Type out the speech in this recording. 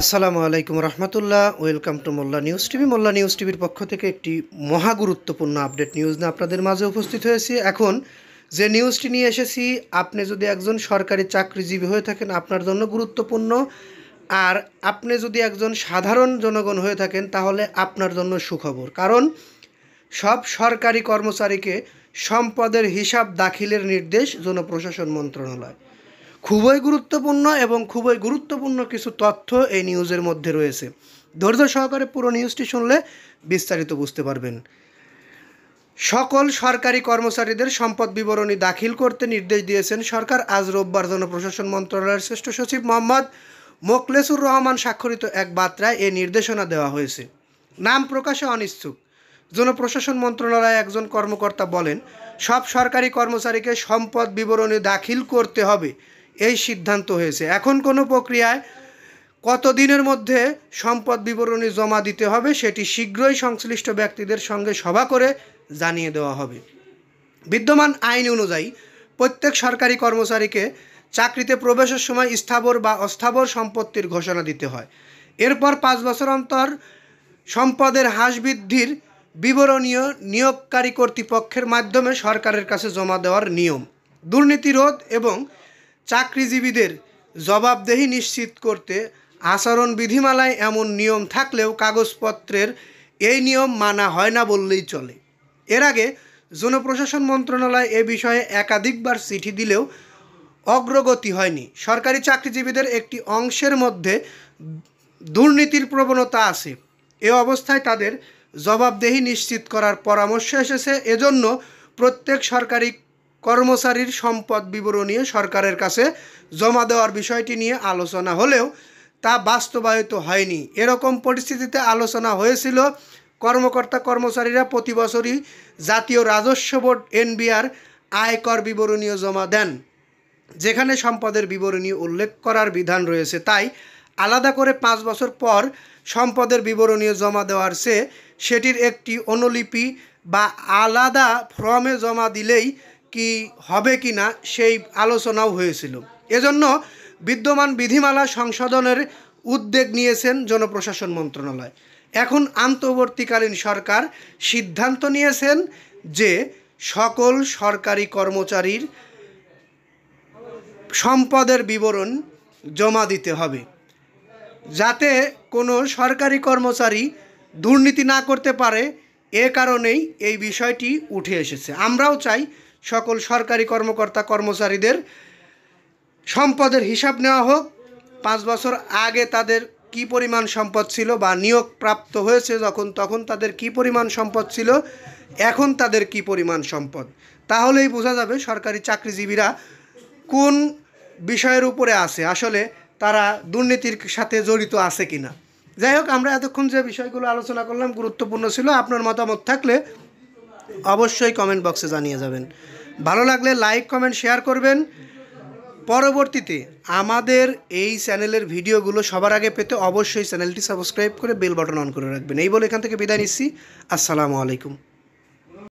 আসসালামু আলাইকুম রহমতুল্লাহ। Welcome to Molla news TV. Molla news টিভির পক্ষ থেকে একটি মহা গুরুত্বপূর্ণ আপডেট নিউজ নিয়ে আপনাদের মাঝে উপস্থিত হয়েছি। এখন যে নিউজটি নিয়ে এসেছি, আপনি যদি একজন সরকারি চাকরিজীবী হয়ে থাকেন আপনার জন্য গুরুত্বপূর্ণ, আর আপনি যদি একজন সাধারণ জনগণ হয়ে থাকেন তাহলে আপনার জন্য সুখবর। কারণ সব সরকারি কর্মচারীকে সম্পদের হিসাব দাখিলের নির্দেশ জনপ্রশাসন মন্ত্রণালয়। খুবই গুরুত্বপূর্ণ এবং খুবই গুরুত্বপূর্ণ কিছু তথ্য এই নিউজের মধ্যে রয়েছে। ধৈর্য সহকারে পুরো নিউজটি শুনলে বিস্তারিত বুঝতে পারবেন। সকল সরকারি কর্মচারীদের সম্পদ বিবরণী দাখিল করতে নির্দেশ দিয়েছেন সরকার। আজ রোববার জনপ্রশাসন মন্ত্রণালয়ের শ্রেষ্ঠ সচিব মোহাম্মদ মোখলেসুর রহমান স্বাক্ষরিত এক বার্তায় এ নির্দেশনা দেওয়া হয়েছে। নাম প্রকাশে অনিচ্ছুক জনপ্রশাসন মন্ত্রণালয়ে একজন কর্মকর্তা বলেন, সব সরকারি কর্মচারীকে সম্পদ বিবরণী দাখিল করতে হবে এই সিদ্ধান্ত হয়েছে। এখন কোনো প্রক্রিয়ায় কতদিনের মধ্যে সম্পদ বিবরণী জমা দিতে হবে সেটি শীঘ্রই সংশ্লিষ্ট ব্যক্তিদের সঙ্গে সভা করে জানিয়ে দেওয়া হবে। বিদ্যমান আইন অনুযায়ী প্রত্যেক সরকারি কর্মচারীকে চাকরিতে প্রবেশের সময় স্থাবর বা অস্থাবর সম্পত্তির ঘোষণা দিতে হয়। এরপর 5 বছর অন্তর সম্পদের হ্রাস বৃদ্ধির বিবরণীয় নিয়োগকারী কর্তৃপক্ষের মাধ্যমে সরকারের কাছে জমা দেওয়ার নিয়ম। দুর্নীতি রোধ এবং চাকরিজীবীদের জবাবদেহি নিশ্চিত করতে আচরণ বিধিমালায় এমন নিয়ম থাকলেও কাগজপত্রের এই নিয়ম মানা হয় না বললেই চলে। এর আগে জনপ্রশাসন মন্ত্রণালয় এ বিষয়ে একাধিকবার চিঠি দিলেও অগ্রগতি হয়নি। সরকারি চাকরিজীবীদের একটি অংশের মধ্যে দুর্নীতির প্রবণতা আছে। এ অবস্থায় তাদের জবাবদেহি নিশ্চিত করার পরামর্শ এসেছে। এজন্য প্রত্যেক সরকারি কর্মচারীর সম্পদ বিবরণী সরকারের কাছে জমা দেওয়ার বিষয়টি নিয়ে আলোচনা হলেও তা বাস্তবায়িত হয়নি। এরকম পরিস্থিতিতে আলোচনা হয়েছিল কর্মকর্তা কর্মচারীরা প্রতি বছরই জাতীয় রাজস্ব বোর্ড এনবিআর আয়কর বিবরণী জমা দেন, যেখানে সম্পদের বিবরণী উল্লেখ করার বিধান রয়েছে। তাই আলাদা করে 5 বছর পর সম্পদের বিবরণী জমা দেওয়ার চেয়ে সেটির একটি অনুলিপি বা আলাদা ফর্মে জমা দিলেই কি হবে কি না সেই আলোচনাও হয়েছিল। এজন্য বিদ্যমান বিধিমালা সংশোধনের উদ্যোগ নিয়েছেন জনপ্রশাসন মন্ত্রণালয়। এখন অন্তর্বর্তীকালীন সরকার সিদ্ধান্ত নিয়েছেন যে সকল সরকারি কর্মচারীর সম্পদের বিবরণ জমা দিতে হবে, যাতে কোনো সরকারি কর্মচারী দুর্নীতি না করতে পারে। এ কারণেই এই বিষয়টি উঠে এসেছে। আমরাও চাই সকল সরকারি কর্মকর্তা কর্মচারীদের সম্পদের হিসাব নেওয়া হোক। 5 বছর আগে তাদের কি পরিমাণ সম্পদ ছিল বা নিয়োগ প্রাপ্ত হয়েছে তখন তাদের কি পরিমাণ সম্পদ ছিল, এখন তাদের কি পরিমাণ সম্পদ, তাহলেই বোঝা যাবে সরকারি চাকরিজীবীরা কোন বিষয়ের উপরে আছে, আসলে তারা দুর্নীতির সাথে জড়িত আছে কিনা। যাই হোক, আমরা এতক্ষণ যে বিষয়গুলো আলোচনা করলাম গুরুত্বপূর্ণ ছিল। আপনার মতামত থাকলে অবশ্যই কমেন্ট বক্সে জানিয়ে যাবেন। ভালো লাগলে লাইক কমেন্ট শেয়ার করবেন। পরবর্তীতে আমাদের এই চ্যানেলের ভিডিওগুলো সবার আগে পেতে অবশ্যই চ্যানেলটি সাবস্ক্রাইব করে বেল বাটন অন করে রাখবেন। এই বলে এখান থেকে বিদায় নিচ্ছি। আসসালামু আলাইকুম।